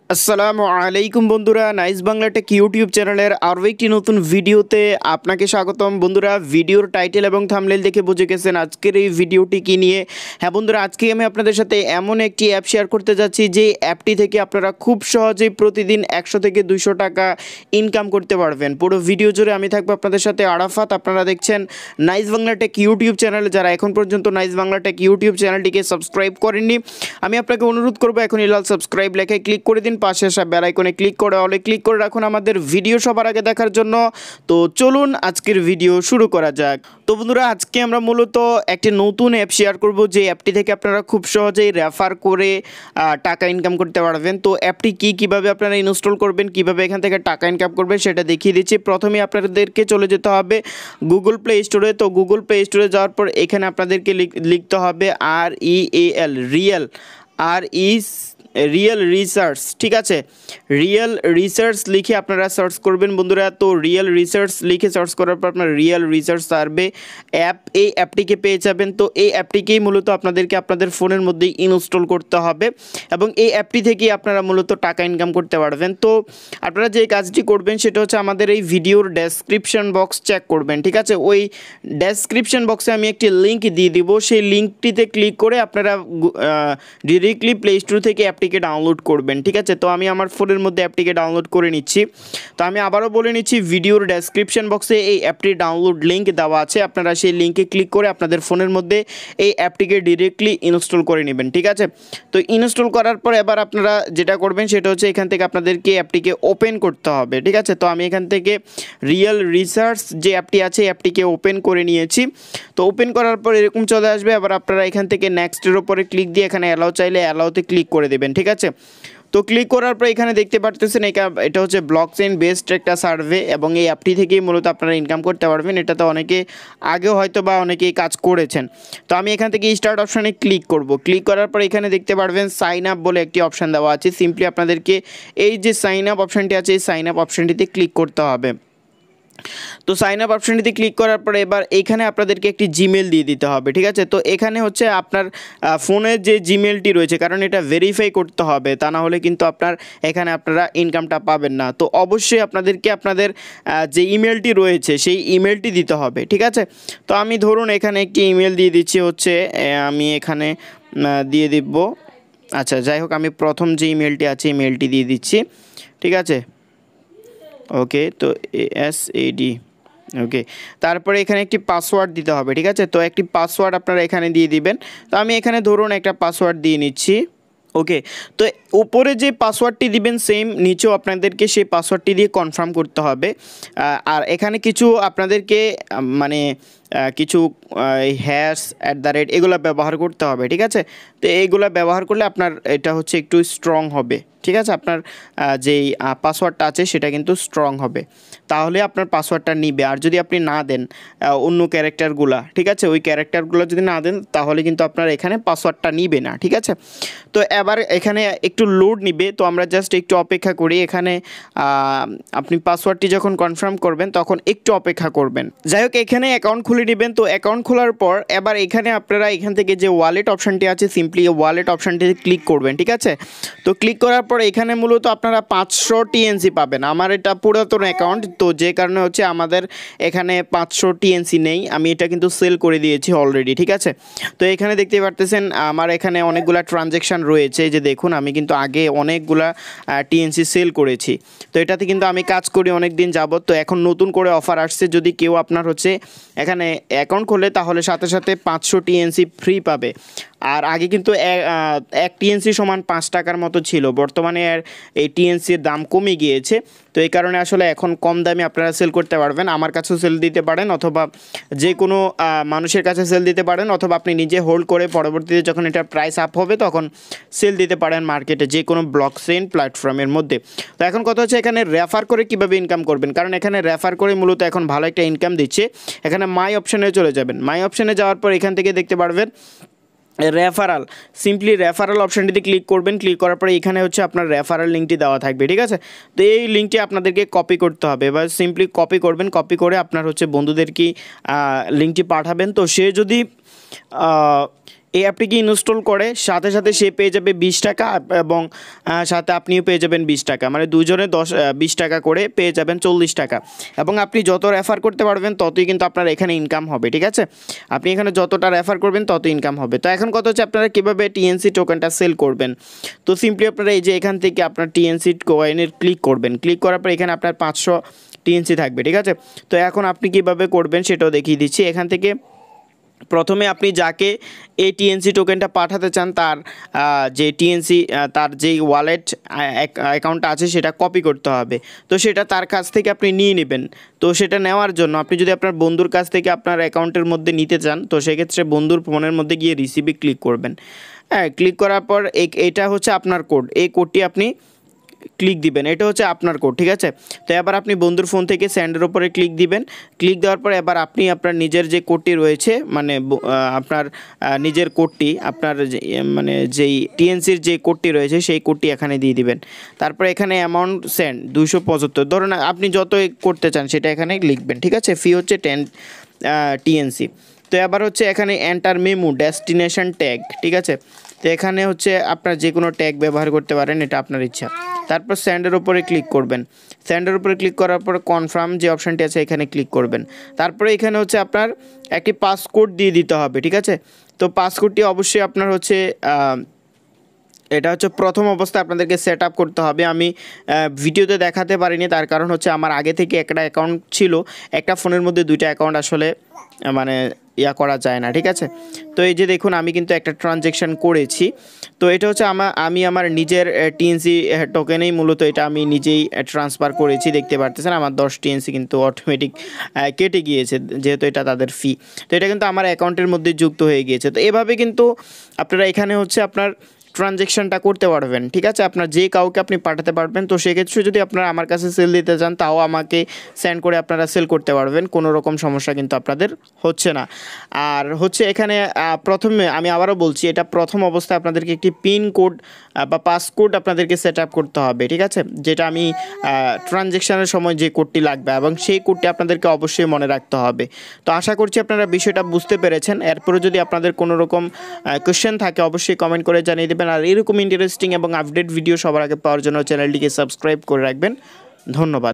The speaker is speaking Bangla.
আসসালামু আলাইকুম বন্ধুরা, নাইস বাংলা টেক ইউটিউব চ্যানেলের আরও একটি নতুন ভিডিওতে আপনাকে স্বাগতম। বন্ধুরা, ভিডিওর টাইটেল এবং থাম্বনেল দেখে বুঝে গেছেন আজকের এই ভিডিওটি কী নিয়ে। হ্যাঁ বন্ধুরা, আজকে আমি আপনাদের সাথে এমন একটি অ্যাপ শেয়ার করতে যাচ্ছি যে অ্যাপটি থেকে আপনারা খুব সহজেই প্রতিদিন 100 থেকে 200 টাকা ইনকাম করতে পারবেন। পুরো ভিডিও জুড়ে আমি থাকবো আপনাদের সাথে আরাফাত। আপনারা দেখছেন nice Bangla take YouTube channel. যারা এখন পর্যন্ত নাইস বাংলা টেক ইউটিউব চ্যানেলটিকে সাবস্ক্রাইব করেননি, আমি আপনাকে অনুরোধ করবো এখনই লাল সাবস্ক্রাইব লেখায় ক্লিক করে দিন, পাশে আসা বেল আইকনে ক্লিক করে অলে ক্লিক করে রাখুন আমাদের ভিডিও সবার আগে দেখার জন্য। তো চলুন আজকের ভিডিও শুরু করা যাক। তো বন্ধুরা, আজকে আমরা মূলত একটি নতুন অ্যাপ শেয়ার করব যে অ্যাপটি থেকে আপনারা খুব সহজেই রেফার করে টাকা ইনকাম করতে পারবেন। তো অ্যাপটি কীভাবে আপনারা ইনস্টল করবেন, কীভাবে এখান থেকে টাকা ইনকাম করবেন সেটা দেখিয়ে দিচ্ছি। প্রথমে আপনাদেরকে চলে যেতে হবে গুগল প্লে স্টোরে। তো গুগল প্লে স্টোরে যাওয়ার পর এখানে আপনাদেরকে লিখতে হবে রিয়েল রিসার্চ, ঠিক আছে। রিয়েল রিসার্চ লিখে আপনারা সার্চ করবেন বন্ধুরা। তো রিয়েল রিসার্চ লিখে সার্চ করার পর আপনার রিয়েল রিসার্চ সার্ভে এই অ্যাপটিকে পেয়ে যাবেন। তো এই অ্যাপটিকেই মূলত আপনাদেরকে আপনাদের ফোনের মধ্যেই ইনস্টল করতে হবে এবং এই অ্যাপটি থেকেই আপনারা মূলত টাকা ইনকাম করতে পারবেন। তো আপনারা যে কাজটি করবেন সেটা হচ্ছে আমাদের এই ভিডিওর ডেসক্রিপশন বক্স চেক করবেন, ঠিক আছে। ওই ডেসক্রিপশন বক্সে আমি একটি লিঙ্ক দিয়ে দিব, সেই লিঙ্কটিতে ক্লিক করে আপনারা ডিরেক্টলি প্লে স্টোর থেকে অ্যাপটিকে ডাউনলোড করবেন, ঠিক আছে। তো আমি আমার ফোনের মধ্যে অ্যাপটিকে ডাউনলোড করে নিচ্ছি। তো আমি আবারও বলে নিচ্ছি, ভিডিওর ডেসক্রিপশন বক্সে এই অ্যাপটির ডাউনলোড লিঙ্ক দেওয়া আছে। আপনারা সেই লিঙ্কে ক্লিক করে আপনাদের ফোনের মধ্যে এই অ্যাপটিকে ডিরেক্টলি ইনস্টল করে নেবেন, ঠিক আছে। তো ইনস্টল করার পর এবার আপনারা যেটা করবেন সেটা হচ্ছে এখান থেকে আপনাদেরকে অ্যাপটিকে ওপেন করতে হবে, ঠিক আছে। তো আমি এখান থেকে রিয়েল রিসার্চ যে অ্যাপটি আছে অ্যাপটিকে ওপেন করে নিয়েছি। তো ওপেন করার পর এরকম চলে আসবে। আবার আপনারা এখান থেকে নেক্সটের ওপরে ক্লিক দিয়ে এখানে অ্যালাউ চাইলে অ্যালাউতে ক্লিক করে দেবেন, ঠিক আছে। তো ক্লিক করার পর এখানে দেখতে পারতেছেন এটা হচ্ছে ব্লকচেইন বেসড একটা সার্ভে এবং এই অ্যাপটি থেকেই মূলত আপনারা ইনকাম করতে পারবেন। এটাতে অনেকে আগেও হয়তো বা অনেকেই কাজ করেছেন। তো আমি এখান থেকে স্টার্ট অপশানে ক্লিক করব। ক্লিক করার পর এখানে দেখতে পারবেন সাইন আপ বলে একটি অপশান দেওয়া আছে। সিম্পলি আপনাদেরকে এই যে সাইন আপ অপশানটি আছে এই সাইন আপ অপশানটিতে ক্লিক করতে হবে। তো সাইন আপ অপশানটিতে ক্লিক করার পরে এবার এখানে আপনাদেরকে একটি জিমেল দিয়ে দিতে হবে, ঠিক আছে। তো এখানে হচ্ছে আপনার ফোনের যে জিমেলটি রয়েছে, কারণ এটা ভেরিফাই করতে হবে, তা না হলে কিন্তু এখানে আপনারা ইনকামটা পাবেন না। তো অবশ্যই আপনাদেরকে আপনাদের যে ইমেলটি রয়েছে সেই ইমেলটি দিতে হবে, ঠিক আছে। তো আমি ধরুন এখানে একটি ইমেল দিয়ে দিচ্ছি, হচ্ছে আমি এখানে দিয়ে দিব, আচ্ছা যাই হোক, আমি প্রথম যে ইমেলটি আছে ইমেলটি দিয়ে দিচ্ছি, ঠিক আছে। ওকে, তো ASAD, ওকে। তারপরে এখানে একটি পাসওয়ার্ড দিতে হবে, ঠিক আছে। তো একটি পাসওয়ার্ড আপনারা এখানে দিয়ে দিবেন। তো আমি এখানে ধরুন একটা পাসওয়ার্ড দিয়ে নিচ্ছি, ওকে। তো উপরে যে পাসওয়ার্ডটি দিবেন সেম নিচেও আপনাদেরকে সেই পাসওয়ার্ডটি দিয়ে কনফার্ম করতে হবে। আর এখানে কিছু আপনাদেরকে মানে কিছু # এগুলো ব্যবহার করতে হবে, ঠিক আছে। তো এইগুলো ব্যবহার করলে আপনার এটা হচ্ছে একটু স্ট্রং হবে, ঠিক আছে। আপনার যেই পাসওয়ার্ডটা আছে সেটা কিন্তু স্ট্রং হবে, তাহলে আপনার পাসওয়ার্ডটা নিবে। আর যদি আপনি না দেন অন্য ক্যারেক্টারগুলো, ঠিক আছে, ওই ক্যারেক্টারগুলো যদি না দেন তাহলে কিন্তু আপনার এখানে পাসওয়ার্ডটা নিবে না, ঠিক আছে। তো এবার এখানে একটু লোড নিবে, তো আমরা জাস্ট একটু অপেক্ষা করি। এখানে আপনি পাসওয়ার্ডটি যখন কনফার্ম করবেন তখন একটু অপেক্ষা করবেন। যাই হোক, এখানে অ্যাকাউন্ট খুলে নেবেন। তো অ্যাকাউন্ট খোলার পর এবার এখানে আপনারা এখান থেকে যে ওয়ালেট অপশানটি আছে সিম্পলি ওয়ালেট অপশানটিতে ক্লিক করবেন, ঠিক আছে। তো ক্লিক করার পর এখানে মূলত আপনারা 500 TNC পাবেন। আমার এটা পুরাতন অ্যাকাউন্ট, তো যে কারণে হচ্ছে আমাদের এখানে 500 TNC নেই, আমি এটা কিন্তু সেল করে দিয়েছি অলরেডি, ঠিক আছে। তো এখানে দেখতে পারতেছেন আমার এখানে অনেকগুলা ট্রানজ্যাকশান রয়েছে, যে দেখুন আমি কিন্তু আগে অনেকগুলা TNC সেল করেছি। তো এটাতে কিন্তু আমি কাজ করি অনেক দিন যাবত। তো এখন নতুন করে অফার আসছে, যদি কেউ আপনার হচ্ছে এখানে অ্যাকাউন্ট খোলে তাহলে সাথে সাথে 500 TNC ফ্রি পাবে। আর আগে কিন্তু এক TNC সমান 5 টাকার মতো ছিল, বর্তমানে এই TNCর দাম কমে গিয়েছে। তো এই কারণে আসলে এখন কম দামে আপনারা সেল করতে পারবেন। আমার কাছেও সেল দিতে পারেন, অথবা যে কোনো মানুষের কাছে সেল দিতে পারেন, অথবা আপনি নিজে হোল্ড করে পরবর্তীতে যখন এটার প্রাইস আপ হবে তখন সেল দিতে পারেন মার্কেটে যে কোনো ব্লকচেইন প্ল্যাটফর্মের মধ্যে। তো এখন কথা হচ্ছে এখানে রেফার করে কীভাবে ইনকাম করবেন, কারণ এখানে রেফার করে মূলত এখন ভালো একটা ইনকাম দিচ্ছে। এখানে মাই অপশানে চলে যাবেন। মাই অপশানে যাওয়ার পর এখান থেকে দেখতে পারবেন রেফারাল, সিম্পলি রেফারাল অপশানটিতে ক্লিক করবেন। ক্লিক করার পরে এখানে হচ্ছে আপনার রেফারাল লিঙ্কটি দেওয়া থাকবে, ঠিক আছে। তো এই লিঙ্কটি আপনাদেরকে কপি করতে হবে, এবার সিম্পলি কপি করবেন। কপি করে আপনার হচ্ছে বন্ধুদেরকে লিঙ্কটি পাঠাবেন। তো সে যদি এই অ্যাপটিকে ইনস্টল করে সাথে সাথে সে পেয়ে যাবে 20 টাকা এবং সাথে আপনিও পেয়ে যাবেন 20 টাকা, মানে দুজনে 20 টাকা করে পেয়ে যাবেন 40 টাকা। এবং আপনি যত রেফার করতে পারবেন ততই কিন্তু আপনার এখানে ইনকাম হবে, ঠিক আছে? আপনি এখানে যতটা রেফার করবেন তত ইনকাম হবে। তো এখন কথা হচ্ছে আপনারা কীভাবে টিএনসি টোকেনটা সেল করবেন। তো সিম্পলি আপনারা এই যে এখান থেকে আপনার টিএনসি কয়েনের ক্লিক করবেন, ক্লিক করার পর এখানে আপনার 500 টিএনসি থাকবে, ঠিক আছে? তো এখন আপনি কীভাবে করবেন সেটাও দেখিয়ে দিচ্ছি। এখান থেকে প্রথমে আপনি যাকে এই টিএনসি টোকেনটা পাঠাতে চান তার যে টিএনসি তার যেই ওয়ালেট অ্যাকাউন্টটা আছে সেটা কপি করতে হবে। তো সেটা তার কাছ থেকে আপনি নিয়ে নেবেন। তো সেটা নেওয়ার জন্য আপনি যদি আপনার বন্ধুর কাছ থেকে আপনার অ্যাকাউন্টের মধ্যে নিতে চান, তো সেক্ষেত্রে বন্ধুর ফোনের মধ্যে গিয়ে রিসিভে ক্লিক করবেন। হ্যাঁ, ক্লিক করার পর এটা হচ্ছে আপনার কোড, এই কোডটি আপনি ক্লিক দিবেন, এটা হচ্ছে আপনার কোড, ঠিক আছে? তো এবার আপনি বন্ধুর ফোন থেকে সেন্ডের উপরে ক্লিক দিবেন। ক্লিক দেওয়ার পর এবার আপনি আপনার নিজের যে কোডটি রয়েছে, মানে আপনার নিজের কোডটি, আপনার মানে যেই টিএনসির যে কোডটি রয়েছে সেই কোডটি এখানে দিয়ে দিবেন। তারপর এখানে অ্যামাউন্ট সেন্ড 275, ধরুন আপনি যত করতে চান সেটা এখানে লিখবেন, ঠিক আছে? ফি হচ্ছে 10 টিএনসি। তো এবার হচ্ছে এখানে এন্টার মেমু ডেস্টিনেশন ট্যাগ, ঠিক আছে? তো এখানে হচ্ছে আপনার যে কোনো ট্যাগ ব্যবহার করতে পারেন, এটা আপনার ইচ্ছা। তারপর সেন্ডের উপরে ক্লিক করবেন। সেন্ডের উপরে ক্লিক করার পর কনফার্ম যে অপশানটি আছে এখানে ক্লিক করবেন। তারপরে এখানে হচ্ছে আপনার একটি পাসকোড দিয়ে দিতে হবে, ঠিক আছে? তো পাসকোডটি অবশ্যই আপনার হচ্ছে এটা হচ্ছে প্রথম অবস্থায় আপনাদেরকে সেট আপ করতে হবে। আমি ভিডিওতে দেখাতে পারিনি, তার কারণ হচ্ছে আমার আগে থেকে একটা অ্যাকাউন্ট ছিল, একটা ফোনের মধ্যে দুইটা অ্যাকাউন্ট আসলে মানে করা যায় না, ঠিক আছে? তো এই যে দেখুন আমি কিন্তু একটা ট্রানজ্যাকশান করেছি। তো এটা হচ্ছে আমি আমার নিজের টিএনসি টোকেনেই মূলত এটা আমি নিজেই ট্রান্সফার করেছি, দেখতে পারতেছেন আমার 10 টিএনসি কিন্তু অটোমেটিক কেটে গিয়েছে, যেহেতু এটা তাদের ফি। তো এটা কিন্তু আমার অ্যাকাউন্টের মধ্যে যুক্ত হয়ে গিয়েছে। তো এভাবে কিন্তু আপনারা এখানে হচ্ছে আপনার ট্রানজ্যাকশানটা করতে পারবেন, ঠিক আছে? আপনার যে কাউকে আপনি পাঠাতে পারবেন। তো সেক্ষেত্রে যদি আপনারা আমার কাছে সেল দিতে চান তাও আমাকে সেন্ড করে আপনারা সেল করতে পারবেন, কোনো রকম সমস্যা কিন্তু আপনাদের হচ্ছে না। আর হচ্ছে এখানে প্রথমে আমি আবারও বলছি, এটা প্রথম অবস্থায় আপনাদেরকে একটি পিন কোড বা পাসকোড আপনাদেরকে সেট আপ করতে হবে, ঠিক আছে? যেটা আমি ট্রানজ্যাকশানের সময় যে কোডটি লাগবে এবং সেই কোডটি আপনাদেরকে অবশ্যই মনে রাখতে হবে। তো আশা করছি আপনারা বিষয়টা বুঝতে পেরেছেন। এরপরে যদি আপনাদের কোনো রকম কোয়েশ্চেন থাকে অবশ্যই কমেন্ট করে জানিয়ে দেবেন। আর এরকম ইন্টারেস্টিং এবং আপডেট ভিডিও সবার আগে পাওয়ার জন্য চ্যানেলটিকে সাবস্ক্রাইব করে রাখবেন। ধন্যবাদ।